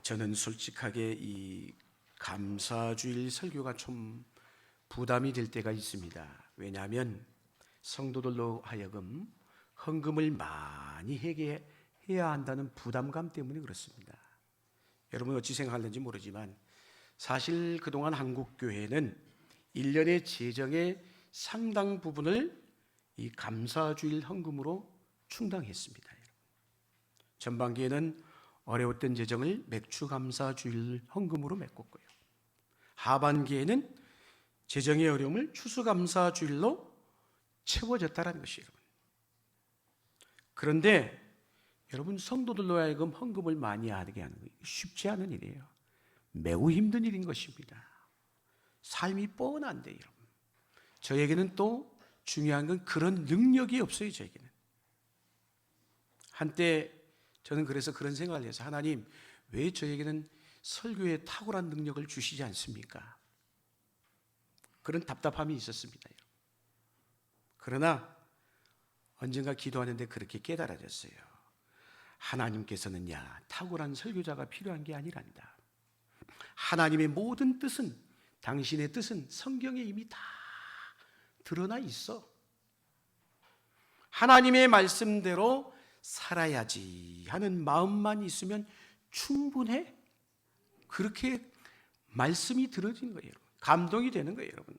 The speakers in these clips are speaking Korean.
저는 솔직하게 이 감사주일 설교가 좀 부담이 될 때가 있습니다. 왜냐하면 성도들로 하여금 헌금을 많이 해야 한다는 부담감 때문에 그렇습니다. 여러분 어찌 생각하는지 모르지만 사실 그동안 한국교회는 1년의 재정의 상당 부분을 이 감사주일 헌금으로 충당했습니다. 전반기에는 어려웠던 재정을 맥주감사주일 헌금으로 메꿨고요. 하반기에는 재정의 어려움을 추수감사주일로 채워졌다는 것이에요. 그런데 여러분 성도들로 하여금 헌금을 많이 하게 하는 거 쉽지 않은 일이에요. 매우 힘든 일인 것입니다. 삶이 뻔한데 여러분. 저에게는 또 중요한 건 그런 능력이 없어요. 저에게는. 한때 저는 그래서 그런 생각을 해서 하나님 왜 저에게는 설교에 탁월한 능력을 주시지 않습니까? 그런 답답함이 있었습니다. 그러나 언젠가 기도하는데 그렇게 깨달아졌어요. 하나님께서는 탁월한 설교자가 필요한 게 아니란다. 하나님의 모든 뜻은, 당신의 뜻은 성경에 이미 다 드러나 있어. 하나님의 말씀대로 살아야지 하는 마음만 있으면 충분해. 그렇게 말씀이 들어지는 거예요. 감동이 되는 거예요, 여러분.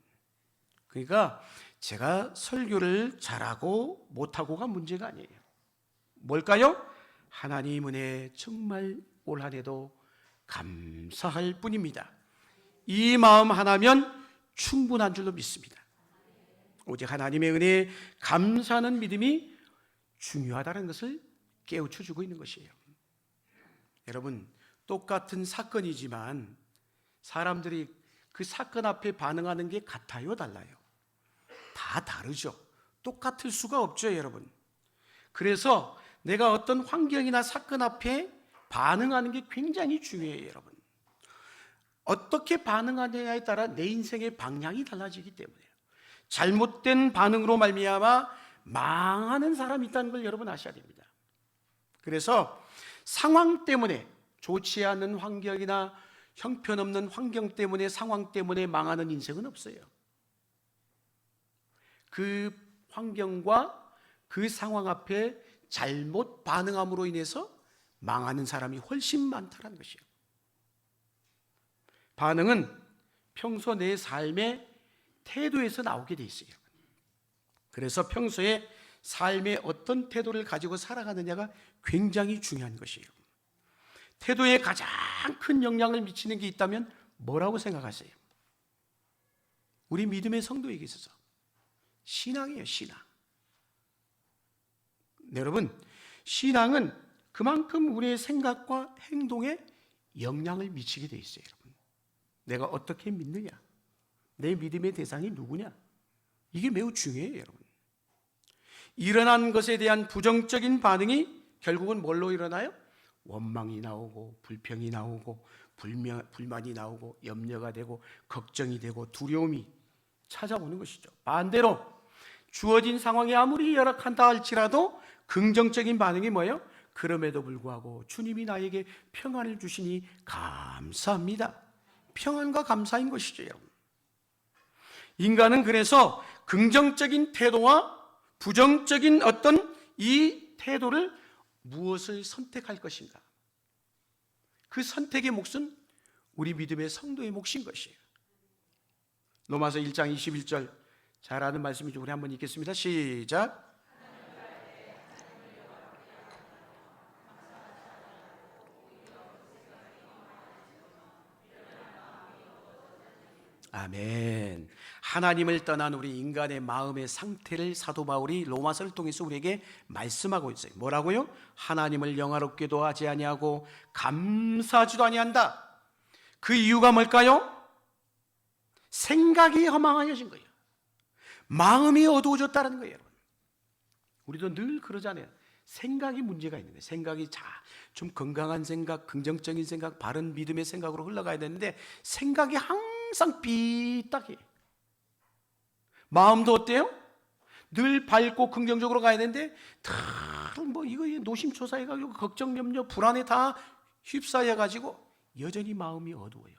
그러니까 제가 설교를 잘하고 못하고가 문제가 아니에요. 뭘까요? 하나님 은혜 정말 올 한 해도 감사할 뿐입니다. 이 마음 하나면 충분한 줄로 믿습니다. 오직 하나님의 은혜에 감사하는 믿음이 중요하다는 것을 깨우쳐 주고 있는 것이에요. 여러분, 똑같은 사건이지만 사람들이 그 사건 앞에 반응하는 게 같아요, 달라요? 다 다르죠. 똑같을 수가 없죠, 여러분. 그래서 내가 어떤 환경이나 사건 앞에 반응하는 게 굉장히 중요해요, 여러분. 어떻게 반응하느냐에 따라 내 인생의 방향이 달라지기 때문에요. 잘못된 반응으로 말미암아 망하는 사람이 있다는 걸 여러분 아셔야 됩니다. 그래서 상황 때문에, 좋지 않은 환경이나 형편없는 환경 때문에, 상황 때문에 망하는 인생은 없어요. 그 환경과 그 상황 앞에 잘못 반응함으로 인해서 망하는 사람이 훨씬 많다는 것이에요. 반응은 평소 내 삶의 태도에서 나오게 돼 있어요. 그래서 평소에 삶의 어떤 태도를 가지고 살아가느냐가 굉장히 중요한 것이에요. 태도에 가장 큰 영향을 미치는 게 있다면 뭐라고 생각하세요? 우리 믿음의 성도에게 있어서 신앙이에요, 신앙. 네, 여러분, 신앙은 그만큼 우리의 생각과 행동에 영향을 미치게 돼 있어요, 여러분. 내가 어떻게 믿느냐, 내 믿음의 대상이 누구냐, 이게 매우 중요해요, 여러분. 일어난 것에 대한 부정적인 반응이 결국은 뭘로 일어나요? 원망이 나오고 불평이 나오고 불만이 나오고 염려가 되고 걱정이 되고 두려움이 찾아오는 것이죠. 반대로 주어진 상황이 아무리 열악한다 할지라도 긍정적인 반응이 뭐예요? 그럼에도 불구하고 주님이 나에게 평안을 주시니 감사합니다. 평안과 감사인 것이죠, 여러분. 인간은 그래서 긍정적인 태도와 부정적인 어떤 이 태도를 무엇을 선택할 것인가? 그 선택의 몫은 우리 믿음의 성도의 몫인 것이에요. 로마서 1장 21절 잘 아는 말씀이죠. 우리 한번 읽겠습니다. 시작. 아멘. 하나님을 떠난 우리 인간의 마음의 상태를 사도 바울이 로마서를 통해서 우리에게 말씀하고 있어요. 뭐라고요? 하나님을 영화롭게도 하지 아니하고 감사하지도 아니한다. 그 이유가 뭘까요? 생각이 허망하여진 거예요. 마음이 어두워졌다는 거예요, 여러분. 우리도 늘 그러잖아요. 생각이 문제가 있는 거예요. 생각이 좀 건강한 생각, 긍정적인 생각, 바른 믿음의 생각으로 흘러가야 되는데 생각이 항상 삐딱해. 마음도 어때요? 늘 밝고 긍정적으로 가야 되는데 이거 노심초사해가지고 걱정, 염려, 불안에 다 휩싸여가지고 여전히 마음이 어두워요.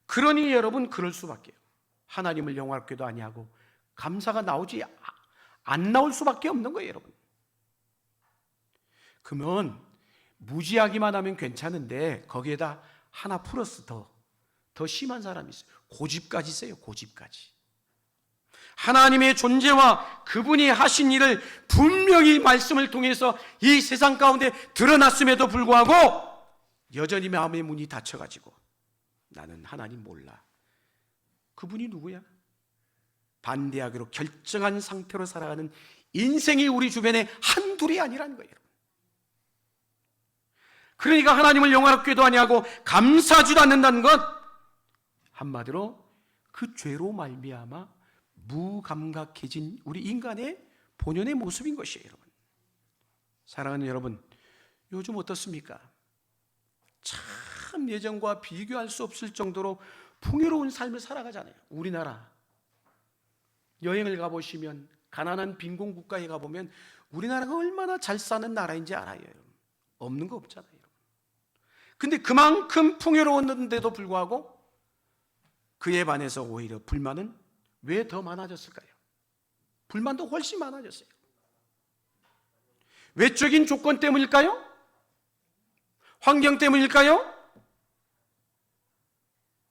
그러니 여러분 그럴 수밖에요. 하나님을 영화롭게도 아니하고 감사가 안 나올 수밖에 없는 거예요, 여러분. 그러면 무지하기만 하면 괜찮은데 거기에다 하나 플러스 더 심한 사람이 있어요. 고집까지 있어요. 고집까지. 하나님의 존재와 그분이 하신 일을 분명히 말씀을 통해서 이 세상 가운데 드러났음에도 불구하고 여전히 마음의 문이 닫혀가지고 나는 하나님 몰라. 그분이 누구야? 반대하기로 결정한 상태로 살아가는 인생이 우리 주변에 한둘이 아니라는 거예요. 그러니까 하나님을 영화롭게도 아니하고 감사하지도 않는다는 것, 한마디로 그 죄로 말미암아 무감각해진 우리 인간의 본연의 모습인 것이에요, 여러분. 사랑하는 여러분, 요즘 어떻습니까? 참 예전과 비교할 수 없을 정도로 풍요로운 삶을 살아가잖아요. 우리나라 여행을 가보시면, 가난한 빈곤 국가에 가보면 우리나라가 얼마나 잘 사는 나라인지 알아요, 여러분. 없는 거 없잖아요. 근데 그만큼 풍요로웠는데도 불구하고 그에 반해서 오히려 불만은 왜 더 많아졌을까요? 불만도 훨씬 많아졌어요. 외적인 조건 때문일까요? 환경 때문일까요?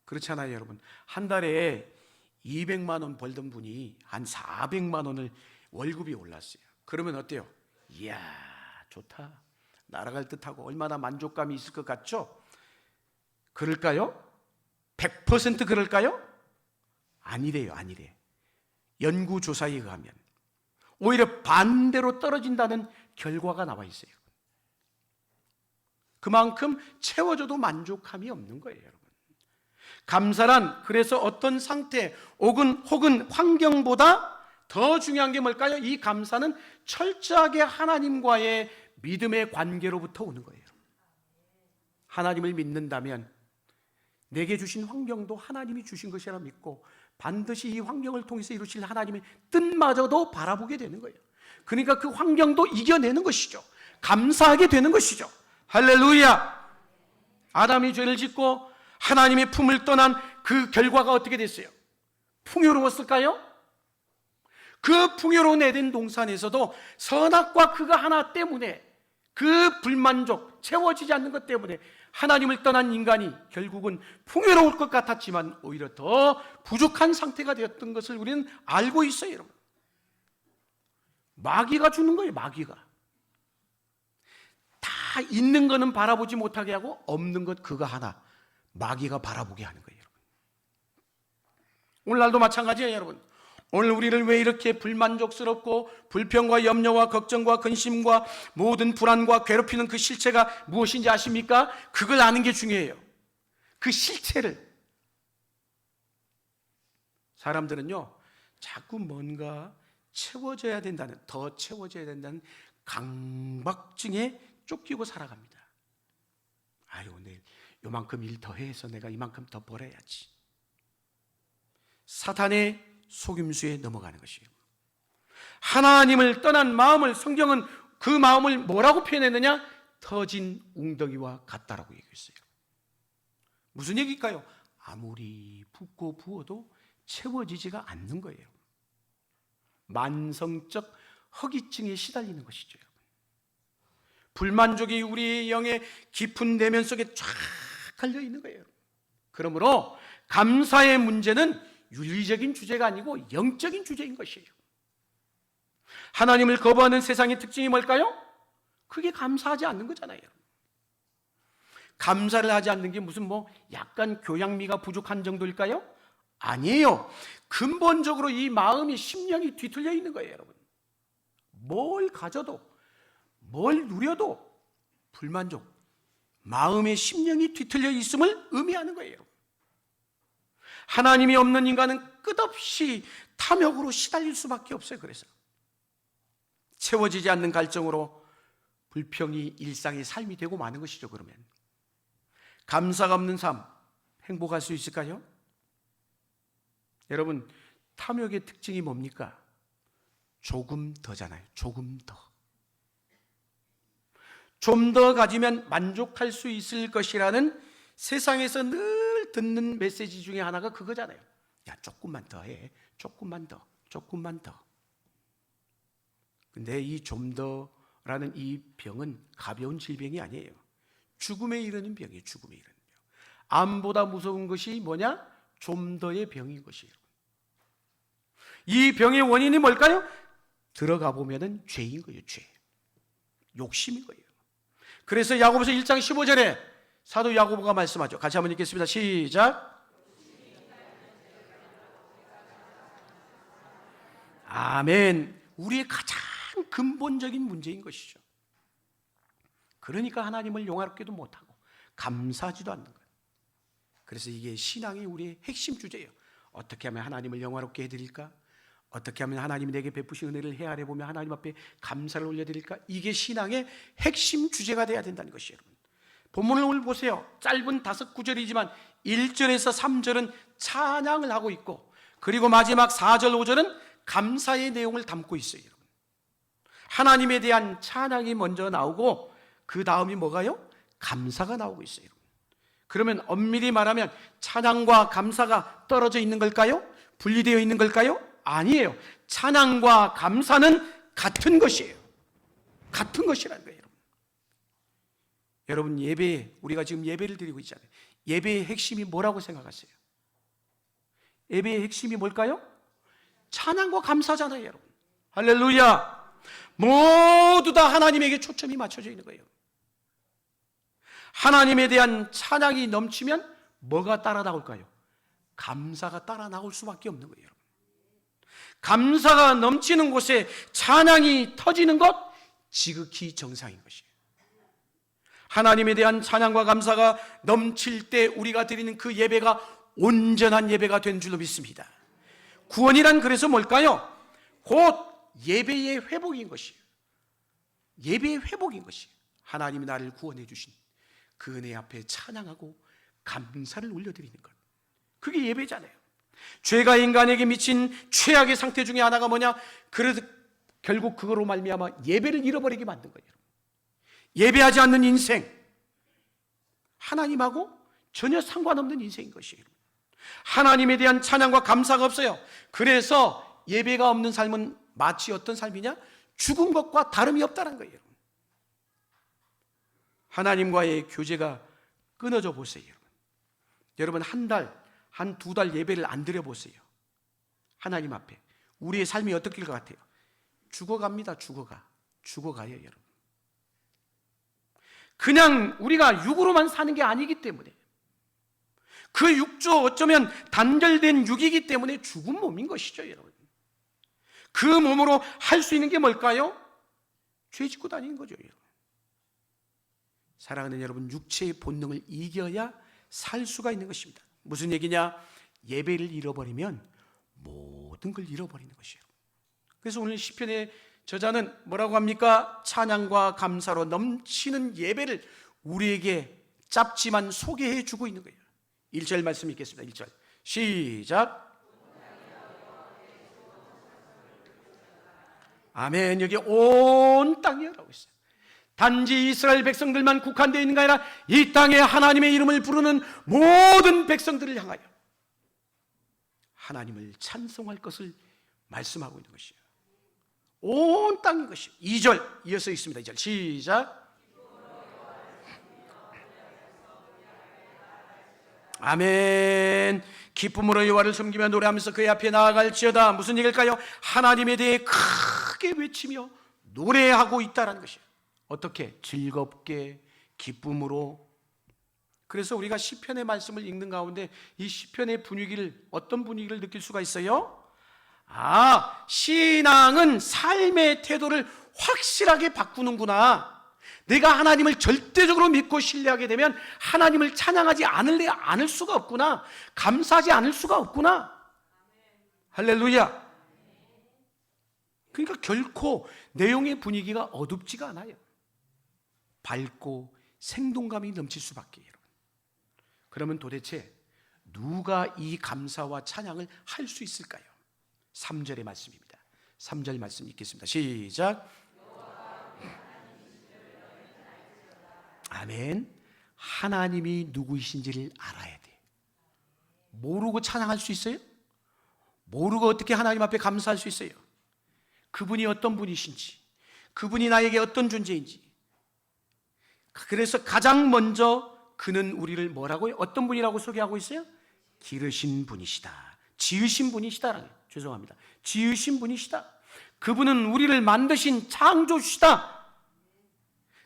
그렇잖아요, 여러분. 한 달에 200만 원 벌던 분이 한 400만 원을 월급이 올랐어요. 그러면 어때요? 이야, 좋다. 날아갈 듯하고 얼마나 만족감이 있을 것 같죠? 그럴까요? 100% 그럴까요? 아니래요, 아니래. 연구조사에 의하면 오히려 반대로 떨어진다는 결과가 나와 있어요. 그만큼 채워줘도 만족함이 없는 거예요, 여러분. 감사란 그래서 어떤 상태 혹은 환경보다 더 중요한 게 뭘까요? 이 감사는 철저하게 하나님과의 믿음의 관계로부터 오는 거예요. 하나님을 믿는다면 내게 주신 환경도 하나님이 주신 것이라 믿고 반드시 이 환경을 통해서 이루실 하나님의 뜻마저도 바라보게 되는 거예요. 그러니까 그 환경도 이겨내는 것이죠. 감사하게 되는 것이죠. 할렐루야. 아담이 죄를 짓고 하나님의 품을 떠난 그 결과가 어떻게 됐어요? 풍요로웠을까요? 그 풍요로운 에덴 동산에서도 선악과 그가 하나 때문에, 그 불만족, 채워지지 않는 것 때문에 하나님을 떠난 인간이 결국은 풍요로울 것 같았지만 오히려 더 부족한 상태가 되었던 것을 우리는 알고 있어요, 여러분. 마귀가 주는 거예요, 마귀가. 다 있는 거는 바라보지 못하게 하고 없는 것 그거 하나 마귀가 바라보게 하는 거예요, 여러분. 오늘날도 마찬가지예요, 여러분. 오늘 우리를 왜 이렇게 불만족스럽고 불평과 염려와 걱정과 근심과 모든 불안과 괴롭히는 그 실체가 무엇인지 아십니까? 그걸 아는 게 중요해요. 그 실체를. 사람들은요, 자꾸 뭔가 채워져야 된다는, 더 채워져야 된다는 강박증에 쫓기고 살아갑니다. 아유, 내일 요만큼 일 더 해서 내가 이만큼 더 벌어야지. 사탄의 속임수에 넘어가는 것이에요. 하나님을 떠난 마음을, 성경은 그 마음을 뭐라고 표현했느냐? 터진 웅덩이와 같다라고 얘기했어요. 무슨 얘기일까요? 아무리 붓고 부어도 채워지지가 않는 거예요. 만성적 허기증에 시달리는 것이죠. 불만족이 우리의 영의 깊은 내면 속에 쫙 깔려 있는 거예요. 그러므로 감사의 문제는 윤리적인 주제가 아니고 영적인 주제인 것이에요. 하나님을 거부하는 세상의 특징이 뭘까요? 그게 감사하지 않는 거잖아요. 감사를 하지 않는 게 무슨 약간 교양미가 부족한 정도일까요? 아니에요. 근본적으로 이 마음이, 심령이 뒤틀려 있는 거예요, 여러분. 뭘 가져도, 뭘 누려도 불만족, 마음의 심령이 뒤틀려 있음을 의미하는 거예요. 하나님이 없는 인간은 끝없이 탐욕으로 시달릴 수밖에 없어요. 그래서 채워지지 않는 갈증으로 불평이 일상의 삶이 되고 마는 것이죠. 그러면 감사가 없는 삶, 행복할 수 있을까요? 여러분, 탐욕의 특징이 뭡니까? 조금 더잖아요. 조금 더. 좀 더 가지면 만족할 수 있을 것이라는 세상에서 늘 듣는 메시지 중에 하나가 그거잖아요. 야, 조금만 더 해. 조금만 더. 조금만 더. 근데 이 좀 더라는 이 병은 가벼운 질병이 아니에요. 죽음에 이르는 병이에요. 죽음에 이르는 병. 암보다 무서운 것이 뭐냐? 좀 더의 병인 것이에요. 이 병의 원인이 뭘까요? 들어가 보면은 죄인 거예요. 죄. 욕심인 거예요. 그래서 야고보서 1장 15절에 사도 야고보가 말씀하죠. 같이 한번 읽겠습니다. 시작. 아멘. 우리의 가장 근본적인 문제인 것이죠. 그러니까 하나님을 영화롭게도 못하고 감사하지도 않는 거예요. 그래서 이게 신앙이 우리의 핵심 주제예요. 어떻게 하면 하나님을 영화롭게 해드릴까? 어떻게 하면 하나님이 내게 베푸신 은혜를 헤아려 보며 하나님 앞에 감사를 올려드릴까? 이게 신앙의 핵심 주제가 돼야 된다는 것이에요. 여러분, 본문을 오늘 보세요. 짧은 5구절이지만 1절에서 3절은 찬양을 하고 있고, 그리고 마지막 4절 5절은 감사의 내용을 담고 있어요. 여러분, 하나님에 대한 찬양이 먼저 나오고 그 다음이 뭐가요? 감사가 나오고 있어요. 여러분, 그러면 엄밀히 말하면 찬양과 감사가 떨어져 있는 걸까요? 분리되어 있는 걸까요? 아니에요. 찬양과 감사는 같은 것이에요. 같은 것이라는 거예요. 여러분, 예배, 우리가 지금 예배를 드리고 있잖아요. 예배의 핵심이 뭐라고 생각하세요? 예배의 핵심이 뭘까요? 찬양과 감사잖아요, 여러분. 할렐루야. 모두 다 하나님에게 초점이 맞춰져 있는 거예요. 하나님에 대한 찬양이 넘치면 뭐가 따라 나올까요? 감사가 따라 나올 수밖에 없는 거예요, 여러분. 감사가 넘치는 곳에 찬양이 터지는 것, 지극히 정상인 것이에요. 하나님에 대한 찬양과 감사가 넘칠 때 우리가 드리는 그 예배가 온전한 예배가 된 줄로 믿습니다. 구원이란 그래서 뭘까요? 곧 예배의 회복인 것이에요. 예배의 회복인 것이에요. 하나님이 나를 구원해 주신 그 은혜 앞에 찬양하고 감사를 올려드리는 것, 그게 예배잖아요. 죄가 인간에게 미친 최악의 상태 중에 하나가 뭐냐? 그래서 결국 그거로 말미암아 예배를 잃어버리게 만든 거예요. 예배하지 않는 인생, 하나님하고 전혀 상관없는 인생인 것이에요. 하나님에 대한 찬양과 감사가 없어요. 그래서 예배가 없는 삶은 마치 어떤 삶이냐? 죽은 것과 다름이 없다는 거예요. 하나님과의 교제가 끊어져 보세요. 여러분, 한 달, 한 2달 예배를 안 드려보세요. 하나님 앞에 우리의 삶이 어떻게 것 같아요? 죽어갑니다. 죽어가요, 여러분. 그냥 우리가 육으로만 사는 게 아니기 때문에, 그 육조 어쩌면 단절된 육이기 때문에 죽은 몸인 것이죠, 여러분. 그 몸으로 할 수 있는 게 뭘까요? 죄 짓고 다니는 거죠, 여러분. 사랑하는 여러분, 육체의 본능을 이겨야 살 수가 있는 것입니다. 무슨 얘기냐? 예배를 잃어버리면 모든 걸 잃어버리는 것이에요. 그래서 오늘 시편의 저자는 뭐라고 합니까? 찬양과 감사로 넘치는 예배를 우리에게 짧지만 소개해 주고 있는 거예요. 1절 말씀 읽겠습니다. 1절 시작. 아멘. 여기 온 땅이라고 있어요. 단지 이스라엘 백성들만 국한되어 있는 게 아니라 이 땅에 하나님의 이름을 부르는 모든 백성들을 향하여 하나님을 찬송할 것을 말씀하고 있는 것이에요. 온 땅인 것이에요. 2절 이어서 있습니다. 2절 시작. 아멘. 기쁨으로 여호와를 섬기며 노래하면서 그의 앞에 나아갈지어다. 무슨 얘기일까요? 하나님에 대해 크게 외치며 노래하고 있다는 것이에요. 어떻게? 즐겁게, 기쁨으로. 그래서 우리가 시편의 말씀을 읽는 가운데 이 시편의 분위기를, 어떤 분위기를 느낄 수가 있어요? 신앙은 삶의 태도를 확실하게 바꾸는구나. 내가 하나님을 절대적으로 믿고 신뢰하게 되면 하나님을 찬양하지 않을 수가 없구나. 감사하지 않을 수가 없구나. 할렐루야. 그러니까 결코 내용의 분위기가 어둡지가 않아요. 밝고 생동감이 넘칠 수밖에. 여러분, 그러면 도대체 누가 이 감사와 찬양을 할 수 있을까요? 3절의 말씀입니다. 3절 말씀 읽겠습니다. 시작. 아멘. 하나님이 누구이신지를 알아야 돼. 모르고 찬양할 수 있어요? 모르고 어떻게 하나님 앞에 감사할 수 있어요? 그분이 어떤 분이신지, 그분이 나에게 어떤 존재인지. 그래서 가장 먼저 그는 우리를 뭐라고요? 어떤 분이라고 소개하고 있어요? 기르신 분이시다, 지으신 분이시다. 죄송합니다. 지으신 분이시다. 그분은 우리를 만드신 창조주시다.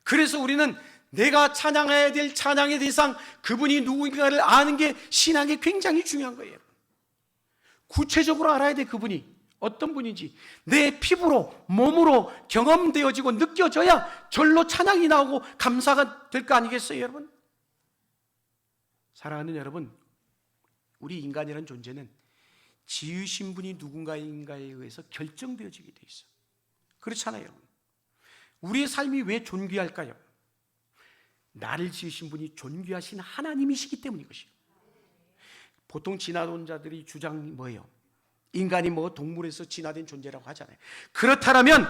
그래서 우리는 내가 찬양해야 될 찬양의 대상, 그분이 누구인가를 아는 게 신앙에 굉장히 중요한 거예요. 구체적으로 알아야 돼. 그분이 어떤 분인지 내 피부로, 몸으로 경험되어지고 느껴져야 절로 찬양이 나오고 감사가 될 거 아니겠어요, 여러분? 사랑하는 여러분, 우리 인간이라는 존재는 지으신 분이 누군가인가에 의해서 결정되어지게 돼 있어. 그렇잖아요, 여러분. 우리의 삶이 왜 존귀할까요? 나를 지으신 분이 존귀하신 하나님이시기 때문인 것이에요. 보통 진화론자들이 주장이 뭐예요? 인간이 뭐 동물에서 진화된 존재라고 하잖아요. 그렇다면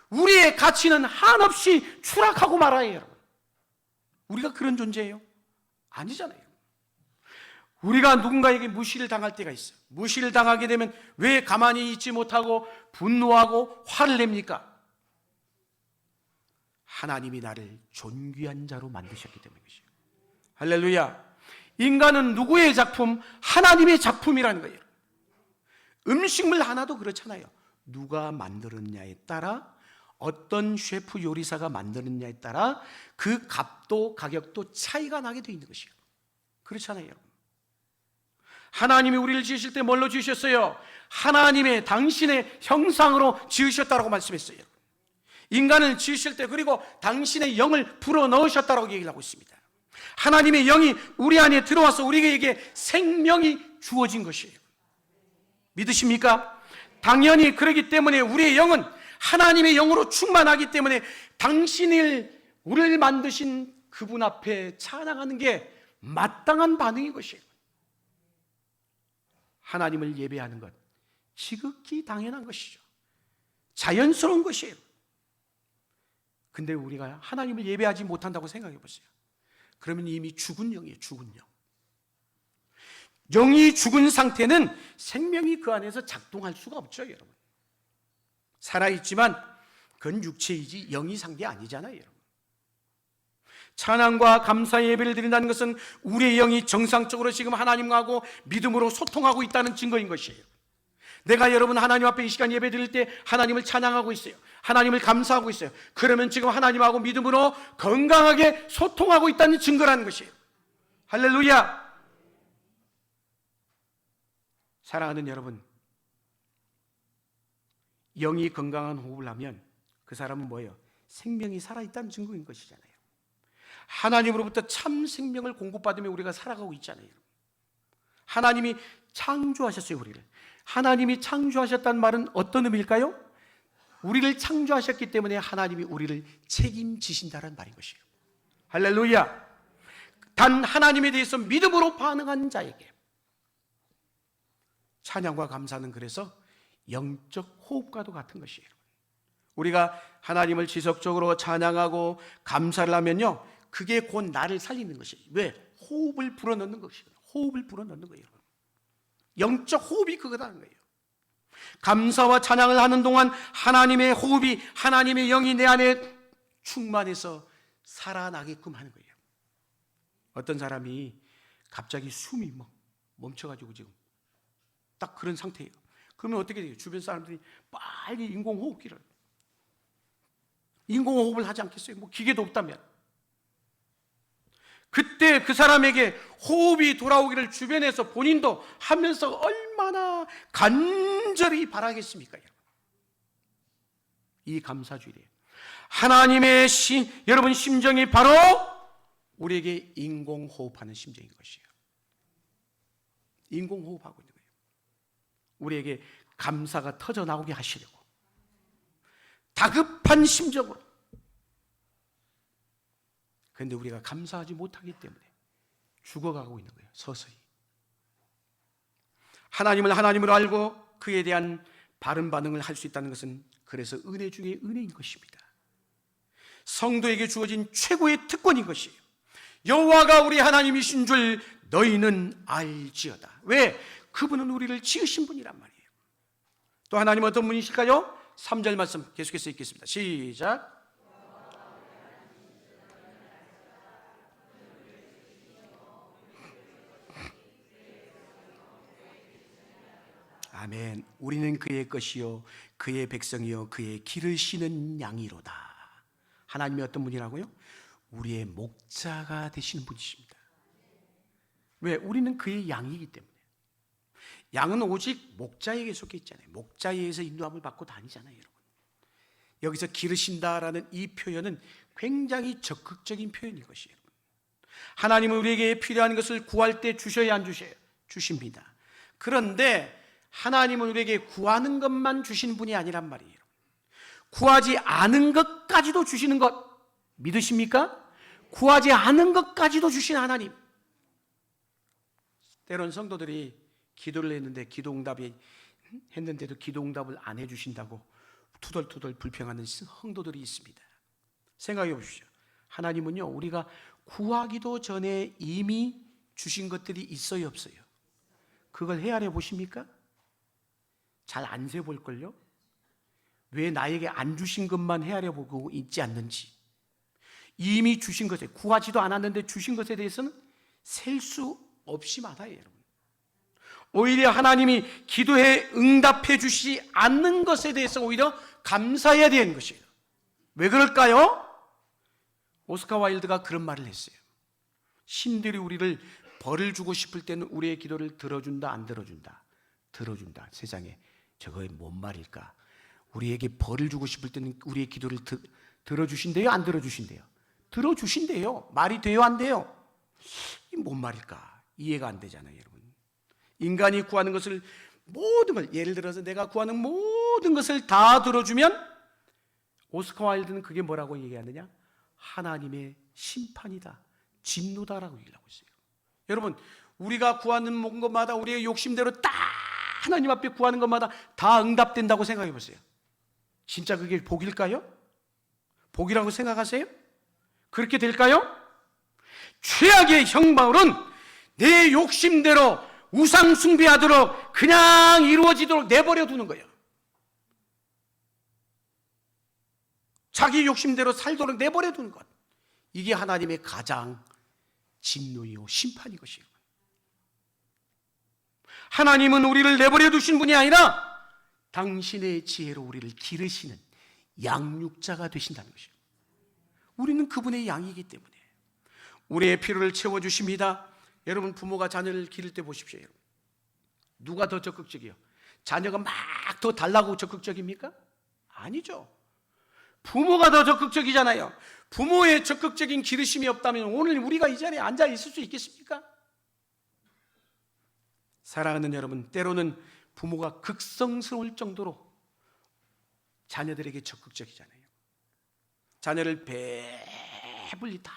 우리의 가치는 한없이 추락하고 말아요, 여러분. 우리가 그런 존재예요? 아니잖아요. 우리가 누군가에게 무시를 당할 때가 있어요. 무시를 당하게 되면 왜 가만히 있지 못하고 분노하고 화를 냅니까? 하나님이 나를 존귀한 자로 만드셨기 때문이죠. 할렐루야. 인간은 누구의 작품? 하나님의 작품이라는 거예요. 음식물 하나도 그렇잖아요. 누가 만들었냐에 따라, 어떤 셰프 요리사가 만드느냐에 따라 그 값도 가격도 차이가 나게 되어 있는 것이에요. 그렇잖아요. 하나님이 우리를 지으실 때 뭘로 지으셨어요? 하나님의, 당신의 형상으로 지으셨다라고 말씀했어요. 인간을 지으실 때, 그리고 당신의 영을 불어넣으셨다라고 얘기를 하고 있습니다. 하나님의 영이 우리 안에 들어와서 우리에게 생명이 주어진 것이에요. 믿으십니까? 당연히 그러기 때문에 우리의 영은 하나님의 영으로 충만하기 때문에 우리를 만드신 그분 앞에 찬양하는 게 마땅한 반응인 것이에요. 하나님을 예배하는 것 지극히 당연한 것이죠. 자연스러운 것이에요. 근데 우리가 하나님을 예배하지 못한다고 생각해 보세요. 그러면 이미 죽은 영이에요. 죽은 영. 영이 죽은 상태는 생명이 그 안에서 작동할 수가 없죠, 여러분. 살아있지만 그건 육체이지 영이 산 게 아니잖아요, 여러분. 찬양과 감사 예배를 드린다는 것은 우리의 영이 정상적으로 지금 하나님하고 믿음으로 소통하고 있다는 증거인 것이에요. 내가 여러분 하나님 앞에 이 시간 예배 드릴 때 하나님을 찬양하고 있어요. 하나님을 감사하고 있어요. 그러면 지금 하나님하고 믿음으로 건강하게 소통하고 있다는 증거라는 것이에요. 할렐루야. 사랑하는 여러분, 영이 건강한 호흡을 하면 그 사람은 뭐예요? 생명이 살아있다는 증거인 것이잖아요. 하나님으로부터 참 생명을 공급받으며 우리가 살아가고 있잖아요. 하나님이 창조하셨어요, 우리를. 하나님이 창조하셨다는 말은 어떤 의미일까요? 우리를 창조하셨기 때문에 하나님이 우리를 책임지신다는 말인 것이에요. 할렐루야. 단 하나님에 대해서 믿음으로 반응한 자에게 찬양과 감사는 그래서 영적 호흡과도 같은 것이에요. 우리가 하나님을 지속적으로 찬양하고 감사를 하면요, 그게 곧 나를 살리는 것이에요. 왜? 호흡을 불어넣는 것이에요. 호흡을 불어넣는 거예요. 영적 호흡이 그거라는 거예요. 감사와 찬양을 하는 동안 하나님의 호흡이, 하나님의 영이 내 안에 충만해서 살아나게끔 하는 거예요. 어떤 사람이 갑자기 숨이 멈춰가지고 지금 딱 그런 상태예요. 그러면 어떻게 돼요? 주변 사람들이 빨리 인공호흡기를, 인공호흡을 하지 않겠어요? 뭐 기계도 없다면. 그때 그 사람에게 호흡이 돌아오기를 주변에서 본인도 하면서 얼마나 간절히 바라겠습니까? 이 감사주일이에요. 하나님의 여러분 심정이 바로 우리에게 인공호흡하는 심정인 것이에요. 인공호흡하고 있는 거예요. 우리에게 감사가 터져 나오게 하시려고 다급한 심정으로. 그런데 우리가 감사하지 못하기 때문에 죽어가고 있는 거예요. 서서히. 하나님을 하나님으로 알고 그에 대한 바른 반응을 할 수 있다는 것은 그래서 은혜 중에 은혜인 것입니다. 성도에게 주어진 최고의 특권인 것이에요. 여호와가 우리 하나님이신 줄 너희는 알지어다. 왜? 그분은 우리를 지으신 분이란 말이에요. 또 하나님 어떤 분이실까요? 3절 말씀 계속해서 읽겠습니다. 시작. 아멘. 우리는 그의 것이요 그의 백성이요 그의 기르시는 양이로다. 하나님이 어떤 분이라고요? 우리의 목자가 되시는 분이십니다. 왜? 우리는 그의 양이기 때문에. 양은 오직 목자에게 속해 있잖아요. 목자에 의해서 인도함을 받고 다니잖아요, 여러분. 여기서 기르신다라는 이 표현은 굉장히 적극적인 표현인 것이에요. 하나님은 우리에게 필요한 것을 구할 때 주셔야 안 주셔요? 주십니다. 그런데 하나님은 우리에게 구하는 것만 주시는 분이 아니란 말이에요. 구하지 않은 것까지도 주시는 것 믿으십니까? 구하지 않은 것까지도 주신 하나님. 때론 성도들이 기도를 했는데 했는데도 기도 응답을 안 해주신다고 투덜투덜 불평하는 성도들이 있습니다. 생각해 보십시오. 하나님은요, 우리가 구하기도 전에 이미 주신 것들이 있어요, 없어요? 그걸 헤아려 보십니까? 잘 안 세볼걸요? 왜 나에게 안 주신 것만 헤아려 보고 있지 않는지. 이미 주신 것에, 구하지도 않았는데 주신 것에 대해서는 셀 수 없이 많아요, 여러분. 오히려 하나님이 기도에 응답해 주시지 않는 것에 대해서 오히려 감사해야 되는 것이에요. 왜 그럴까요? 오스카 와일드가 그런 말을 했어요. 신들이 우리를 벌을 주고 싶을 때는 우리의 기도를 들어준다, 안 들어준다? 들어준다. 세상에 저거의 뭔 말일까? 우리에게 벌을 주고 싶을 때는 우리의 기도를 들어주신대요, 안 들어주신대요? 들어주신대요. 말이 돼요, 안 돼요? 이게 뭔 말일까? 이해가 안 되잖아요, 여러분. 인간이 구하는 것을 모든 걸, 예를 들어서 내가 구하는 모든 것을 다 들어주면 오스카 와일드는 그게 뭐라고 얘기하느냐? 하나님의 심판이다, 진노다라고 얘기하고 있어요. 여러분, 우리가 구하는 모든 것마다 우리의 욕심대로 딱 하나님 앞에 구하는 것마다 다 응답된다고 생각해 보세요. 진짜 그게 복일까요? 복이라고 생각하세요? 그렇게 될까요? 최악의 형벌은 내 욕심대로 우상 숭배하도록 그냥 이루어지도록 내버려 두는 거예요. 자기 욕심대로 살도록 내버려 두는 것. 이게 하나님의 가장 진노이요 심판인 것이에요. 하나님은 우리를 내버려 두신 분이 아니라 당신의 지혜로 우리를 기르시는 양육자가 되신다는 것이에요. 우리는 그분의 양이기 때문에 우리의 필요를 채워주십니다. 여러분, 부모가 자녀를 기를 때 보십시오. 여러분, 누가 더 적극적이에요? 자녀가 막 더 달라고 적극적입니까? 아니죠. 부모가 더 적극적이잖아요. 부모의 적극적인 기르심이 없다면 오늘 우리가 이 자리에 앉아 있을 수 있겠습니까? 사랑하는 여러분, 때로는 부모가 극성스러울 정도로 자녀들에게 적극적이잖아요. 자녀를 배불리 다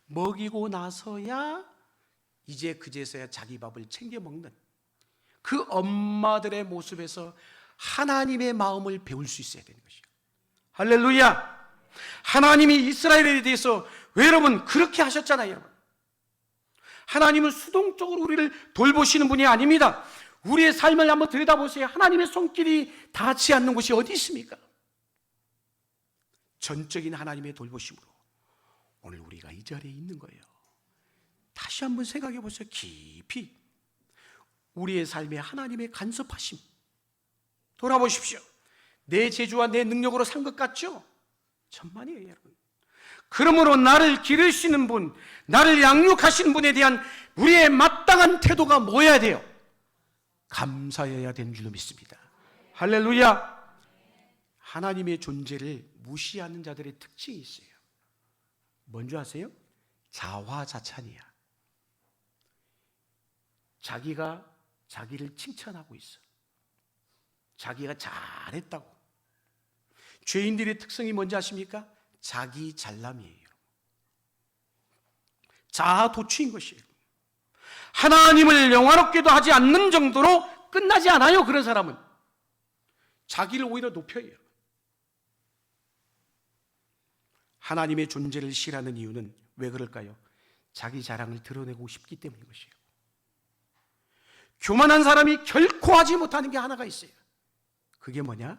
먹이고 나서야 이제 그제서야 자기 밥을 챙겨 먹는 그 엄마들의 모습에서 하나님의 마음을 배울 수 있어야 되는 것이에요. 할렐루야! 하나님이 이스라엘에 대해서 왜 여러분 그렇게 하셨잖아요, 여러분. 하나님은 수동적으로 우리를 돌보시는 분이 아닙니다. 우리의 삶을 한번 들여다보세요. 하나님의 손길이 닿지 않는 곳이 어디 있습니까? 전적인 하나님의 돌보심으로 오늘 우리가 이 자리에 있는 거예요. 다시 한번 생각해 보세요. 깊이 우리의 삶에 하나님의 간섭하심 돌아보십시오. 내 재주와 내 능력으로 산 것 같죠? 천만이에요, 여러분. 그러므로 나를 기르시는 분, 나를 양육하시는 분에 대한 우리의 마땅한 태도가 뭐여야 돼요? 감사해야 되는 줄로 믿습니다. 할렐루야! 하나님의 존재를 무시하는 자들의 특징이 있어요. 뭔지 아세요? 자화자찬이야. 자기가 자기를 칭찬하고 있어. 자기가 잘했다고. 죄인들의 특성이 뭔지 아십니까? 자기 잘남이에요. 자아도취인 것이에요. 하나님을 영화롭게도 하지 않는 정도로 끝나지 않아요. 그런 사람은 자기를 오히려 높여요. 하나님의 존재를 싫어하는 이유는 왜 그럴까요? 자기 자랑을 드러내고 싶기 때문인 것이에요. 교만한 사람이 결코 하지 못하는 게 하나가 있어요. 그게 뭐냐?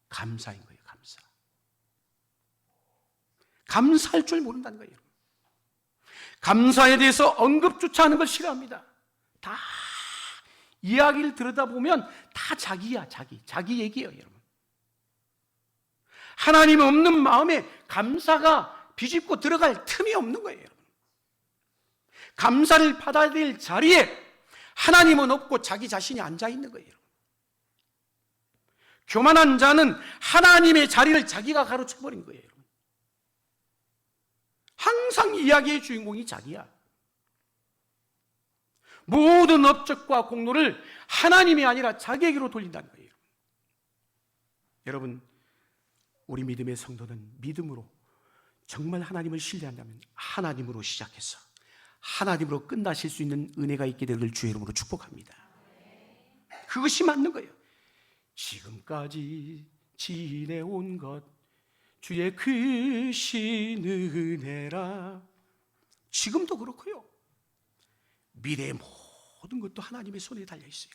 감사인 거예요. 감사. 감사할 줄 모른다는 거예요. 감사에 대해서 언급조차 하는 걸 싫어합니다. 다 이야기를 들여다보면 다 자기야. 자기 얘기예요, 여러분. 하나님 없는 마음에 감사가 비집고 들어갈 틈이 없는 거예요, 여러분. 감사를 받아야 될 자리에 하나님은 없고 자기 자신이 앉아 있는 거예요. 교만한 자는 하나님의 자리를 자기가 가로채버린 거예요. 항상 이야기의 주인공이 자기야. 모든 업적과 공로를 하나님이 아니라 자기에게로 돌린다는 거예요. 여러분, 우리 믿음의 성도는 믿음으로 정말 하나님을 신뢰한다면 하나님으로 시작해서 하나님으로 끝나실 수 있는 은혜가 있게 되기를 주의 이름으로 축복합니다. 그것이 맞는 거예요. 지금까지 지내온 것 주의 크신 은혜라. 지금도 그렇고요. 미래의 모든 것도 하나님의 손에 달려 있어요.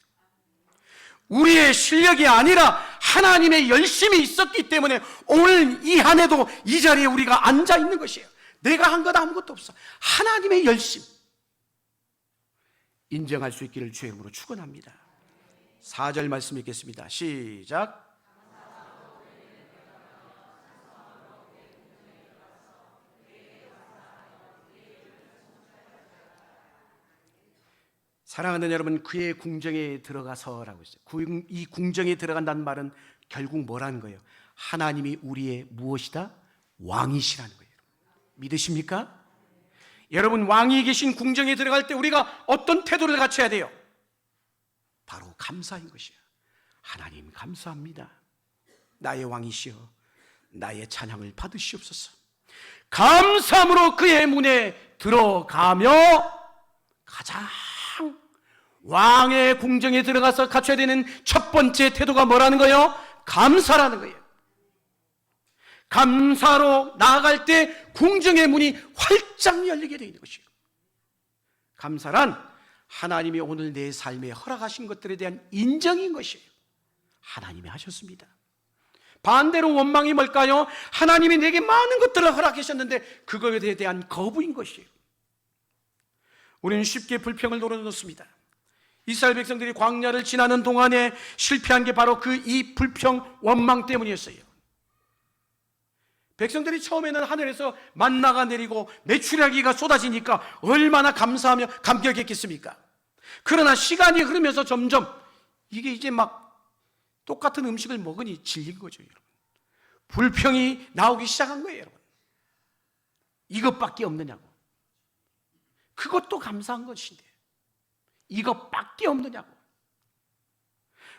우리의 실력이 아니라 하나님의 열심이 있었기 때문에 오늘 이 한 해도 이 자리에 우리가 앉아 있는 것이에요. 내가 한 것 아무것도 없어. 하나님의 열심 인정할 수 있기를 주의 이름으로 축원합니다. 4절 말씀 읽겠습니다. 시작. 사랑하는 여러분, 그의 궁정에 들어가서라고 했어요. 이 궁정에 들어간다는 말은 결국 뭐라는 거예요? 하나님이 우리의 무엇이다? 왕이시라는 거예요. 믿으십니까? 여러분, 왕이 계신 궁정에 들어갈 때 우리가 어떤 태도를 갖춰야 돼요? 바로 감사인 것이에요. 하나님 감사합니다. 나의 왕이시여 나의 찬양을 받으시옵소서. 감사함으로 그의 문에 들어가며 가장 왕의 궁정에 들어가서 갖춰야 되는 첫 번째 태도가 뭐라는 거예요? 감사라는 거예요. 감사로 나아갈 때 궁정의 문이 활짝 열리게 되는 것이에요. 감사란 하나님이 오늘 내 삶에 허락하신 것들에 대한 인정인 것이에요. 하나님이 하셨습니다. 반대로 원망이 뭘까요? 하나님이 내게 많은 것들을 허락하셨는데 그거에 대한 거부인 것이에요. 우리는 쉽게 불평을 늘어놓습니다. 이스라엘 백성들이 광야를 지나는 동안에 실패한 게 바로 이 불평, 원망 때문이었어요. 백성들이 처음에는 하늘에서 만나가 내리고 메추라기가 쏟아지니까 얼마나 감사하며 감격했겠습니까? 그러나 시간이 흐르면서 점점 이게 이제 막 똑같은 음식을 먹으니 질린 거죠, 여러분. 불평이 나오기 시작한 거예요, 여러분. 이것밖에 없느냐고. 그것도 감사한 것인데 이것밖에 없느냐고.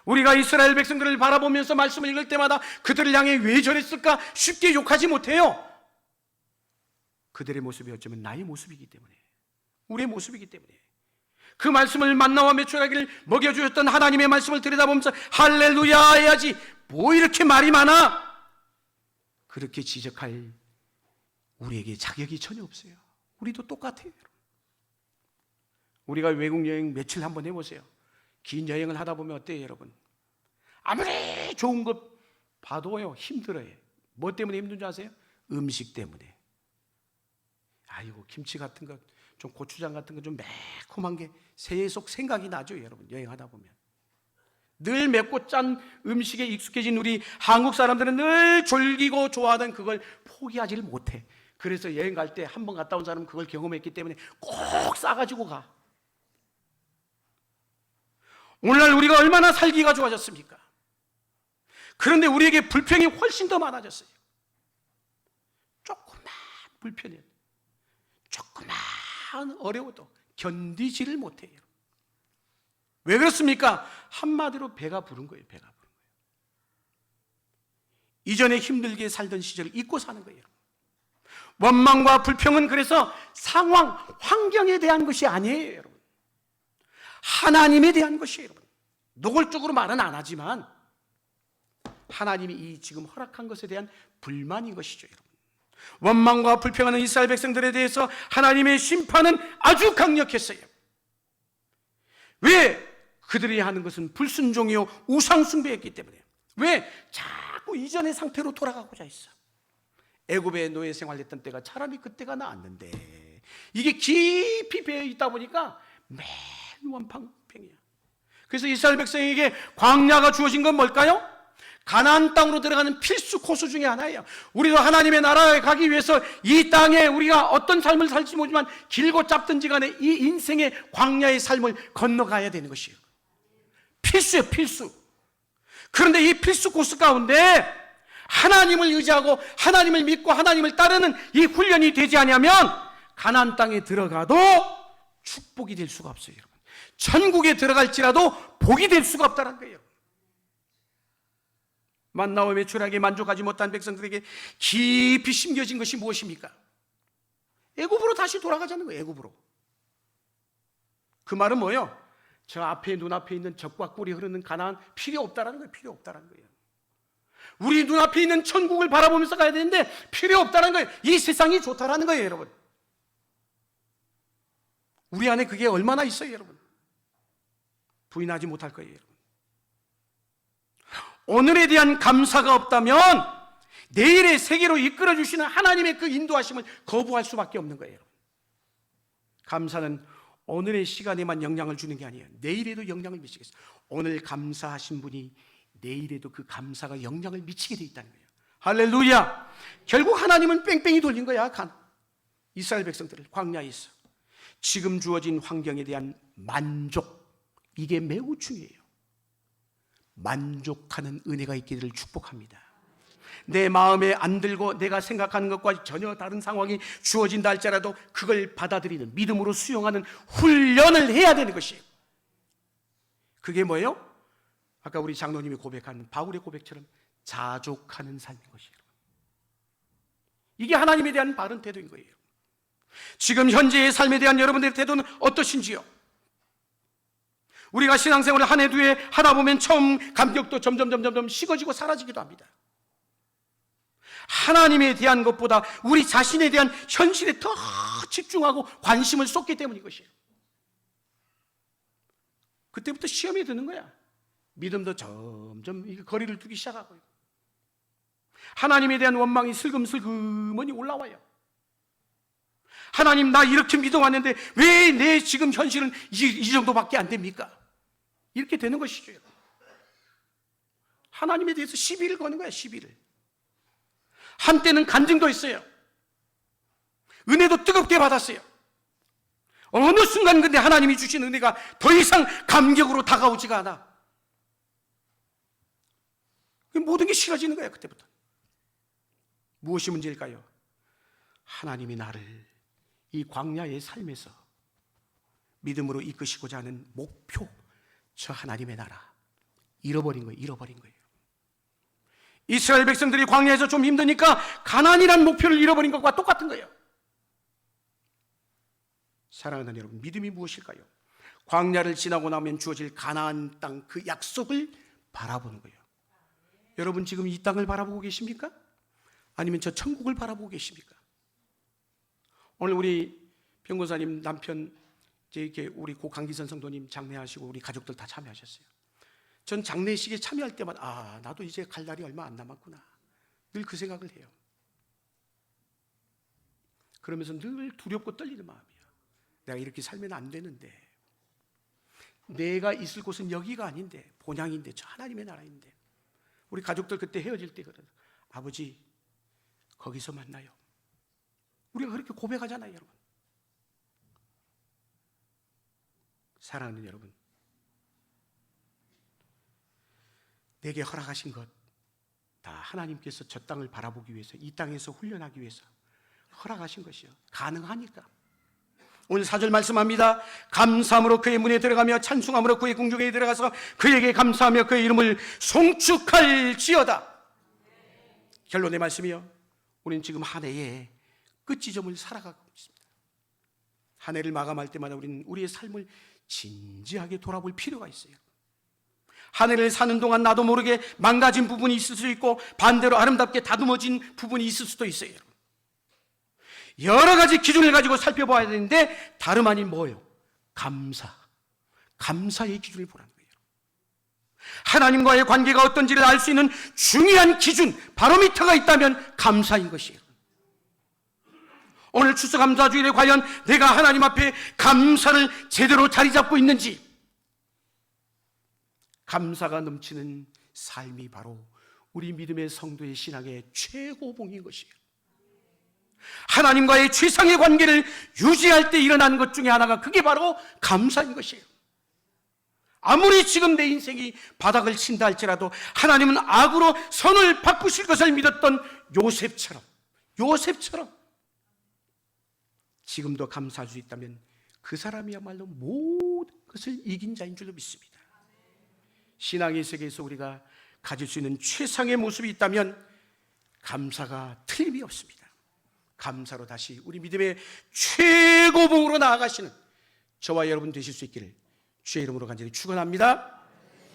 우리가 이스라엘 백성들을 바라보면서 말씀을 읽을 때마다 그들을 향해 왜 저랬을까 쉽게 욕하지 못해요. 그들의 모습이 어쩌면 나의 모습이기 때문에, 우리의 모습이기 때문에 그 말씀을 만나와 메추라기를 먹여주셨던 하나님의 말씀을 들여다보면서 할렐루야 해야지 뭐 이렇게 말이 많아, 그렇게 지적할 우리에게 자격이 전혀 없어요. 우리도 똑같아요. 우리가 외국 여행 며칠 한번 해보세요. 긴 여행을 하다 보면 어때요, 여러분? 아무리 좋은 것 봐도요 힘들어요. 뭐 때문에 힘든 줄 아세요? 음식 때문에. 아이고, 김치 같은 것, 좀 고추장 같은 거 좀 매콤한 게 계속 생각이 나죠, 여러분. 여행하다 보면 늘 맵고 짠 음식에 익숙해진 우리 한국 사람들은 늘 졸기고 좋아하던 그걸 포기하지를 못해. 그래서 여행 갈 때 한 번 갔다 온 사람은 그걸 경험했기 때문에 꼭 싸가지고 가. 오늘날 우리가 얼마나 살기가 좋아졌습니까? 그런데 우리에게 불평이 훨씬 더 많아졌어요. 조그만 불편해, 조그만 어려워도 견디지를 못해요. 왜 그렇습니까? 한마디로 배가 부른 거예요. 배가 부른 거예요. 이전에 힘들게 살던 시절을 잊고 사는 거예요. 원망과 불평은 그래서 상황, 환경에 대한 것이 아니에요, 여러분. 하나님에 대한 것이에요, 여러분. 노골적으로 말은 안 하지만 하나님이 이 지금 허락한 것에 대한 불만인 것이죠, 여러분. 원망과 불평하는 이스라엘 백성들에 대해서 하나님의 심판은 아주 강력했어요. 왜? 그들이 하는 것은 불순종이요 우상숭배였기 때문에. 왜? 자꾸 이전의 상태로 돌아가고자 했어. 애굽에 노예 생활했던 때가 차라리 그때가 나았는데 이게 깊이 배어 있다 보니까 매일 원망불평이야. 그래서 이스라엘 백성에게 광야가 주어진 건 뭘까요? 가나안 땅으로 들어가는 필수 코스 중에 하나예요. 우리도 하나님의 나라에 가기 위해서 이 땅에 우리가 어떤 삶을 살지 모르지만 길고 짧든지 간에 이 인생의 광야의 삶을 건너가야 되는 것이에요. 필수예요, 필수. 그런데 이 필수 코스 가운데 하나님을 의지하고 하나님을 믿고 하나님을 따르는 이 훈련이 되지 않으면 가나안 땅에 들어가도 축복이 될 수가 없어요, 여러분. 천국에 들어갈지라도 복이 될 수가 없다는 거예요. 만나와 매출하게 만족하지 못한 백성들에게 깊이 심겨진 것이 무엇입니까? 애굽으로 다시 돌아가자는 거예요. 애굽으로. 그 말은 뭐예요? 저 앞에 눈앞에 있는 적과 꿀이 흐르는 가나안 필요 없다라는 거예요. 필요 없다라는 거예요. 우리 눈앞에 있는 천국을 바라보면서 가야 되는데 필요 없다는 거예요. 이 세상이 좋다라는 거예요, 여러분. 우리 안에 그게 얼마나 있어요, 여러분. 부인하지 못할 거예요, 여러분. 오늘에 대한 감사가 없다면 내일의 세계로 이끌어 주시는 하나님의 그 인도하심을 거부할 수밖에 없는 거예요. 감사는 오늘의 시간에만 영향을 주는 게 아니에요. 내일에도 영향을 미치겠어요. 오늘 감사하신 분이 내일에도 그 감사가 영향을 미치게 돼 있다는 거예요. 할렐루야. 결국 하나님은 뺑뺑이 돌린 거야. 이스라엘 백성들을 광야에 있어. 지금 주어진 환경에 대한 만족, 이게 매우 중요해요. 만족하는 은혜가 있기를 축복합니다. 내 마음에 안 들고 내가 생각하는 것과 전혀 다른 상황이 주어진다 할지라도 그걸 받아들이는, 믿음으로 수용하는 훈련을 해야 되는 것이에요. 그게 뭐예요? 아까 우리 장로님이 고백한 바울의 고백처럼 자족하는 삶인 것이에요. 이게 하나님에 대한 바른 태도인 거예요. 지금 현재의 삶에 대한 여러분들의 태도는 어떠신지요? 우리가 신앙생활을 한 해 두 해 하다 보면 처음 감격도 점점 식어지고 사라지기도 합니다. 하나님에 대한 것보다 우리 자신에 대한 현실에 더 집중하고 관심을 쏟기 때문인 것이에요. 그때부터 시험이 드는 거야. 믿음도 점점 거리를 두기 시작하고요. 하나님에 대한 원망이 슬금슬금하니 올라와요. 하나님, 나 이렇게 믿어왔는데 왜 내 지금 현실은 이 정도밖에 안 됩니까? 이렇게 되는 것이죠. 하나님에 대해서 시비를 거는 거야, 시비를. 한때는 간증도 했어요. 은혜도 뜨겁게 받았어요. 어느 순간 근데 하나님이 주신 은혜가 더 이상 감격으로 다가오지가 않아. 모든 게 싫어지는 거야, 그때부터. 무엇이 문제일까요? 하나님이 나를 이 광야의 삶에서 믿음으로 이끄시고자 하는 목표, 저 하나님의 나라 잃어버린 거예요. 이스라엘 백성들이 광야에서 좀 힘드니까 가나안이라는 목표를 잃어버린 것과 똑같은 거예요. 사랑하는 여러분, 믿음이 무엇일까요? 광야를 지나고 나면 주어질 가나안 땅, 그 약속을 바라보는 거예요. 여러분 지금 이 땅을 바라보고 계십니까? 아니면 저 천국을 바라보고 계십니까? 오늘 우리 변고사님 남편 이렇게 우리 고 강기선 성도님 장례하시고 우리 가족들 다 참여하셨어요. 전 장례식에 참여할 때마다 나도 이제 갈 날이 얼마 안 남았구나, 늘 그 생각을 해요. 그러면서 늘 두렵고 떨리는 마음이야. 내가 이렇게 살면 안 되는데, 내가 있을 곳은 여기가 아닌데, 본향인데, 저 하나님의 나라인데. 우리 가족들 그때 헤어질 때 그러죠. 아버지, 거기서 만나요. 우리가 그렇게 고백하잖아요, 여러분. 사랑하는 여러분, 내게 허락하신 것 다 하나님께서 저 땅을 바라보기 위해서, 이 땅에서 훈련하기 위해서 허락하신 것이요. 가능하니까. 오늘 4절 말씀합니다. 감사함으로 그의 문에 들어가며 찬송함으로 그의 궁중에 들어가서 그에게 감사하며 그의 이름을 송축할지어다. 결론의 말씀이요, 우리는 지금 한 해의 끝지점을 살아가고 있습니다. 한 해를 마감할 때마다 우리는 우리의 삶을 진지하게 돌아볼 필요가 있어요. 한 해를 사는 동안 나도 모르게 망가진 부분이 있을 수 있고 반대로 아름답게 다듬어진 부분이 있을 수도 있어요. 여러 가지 기준을 가지고 살펴봐야 되는데 다름 아닌 뭐예요? 감사의 기준을 보라는 거예요. 하나님과의 관계가 어떤지를 알 수 있는 중요한 기준, 바로미터가 있다면 감사인 것이에요. 오늘 추수감사주일에 과연 내가 하나님 앞에 감사를 제대로 자리 잡고 있는지, 감사가 넘치는 삶이 바로 우리 믿음의 성도의 신앙의 최고봉인 것이에요. 하나님과의 최상의 관계를 유지할 때 일어나는 것 중에 하나가 그게 바로 감사인 것이에요. 아무리 지금 내 인생이 바닥을 친다 할지라도 하나님은 악으로 선을 바꾸실 것을 믿었던 요셉처럼 지금도 감사할 수 있다면 그 사람이야말로 모든 것을 이긴 자인 줄로 믿습니다. 신앙의 세계에서 우리가 가질 수 있는 최상의 모습이 있다면 감사가 틀림이 없습니다. 감사로 다시 우리 믿음의 최고봉으로 나아가시는 저와 여러분 되실 수 있기를 주의 이름으로 간절히 축원합니다.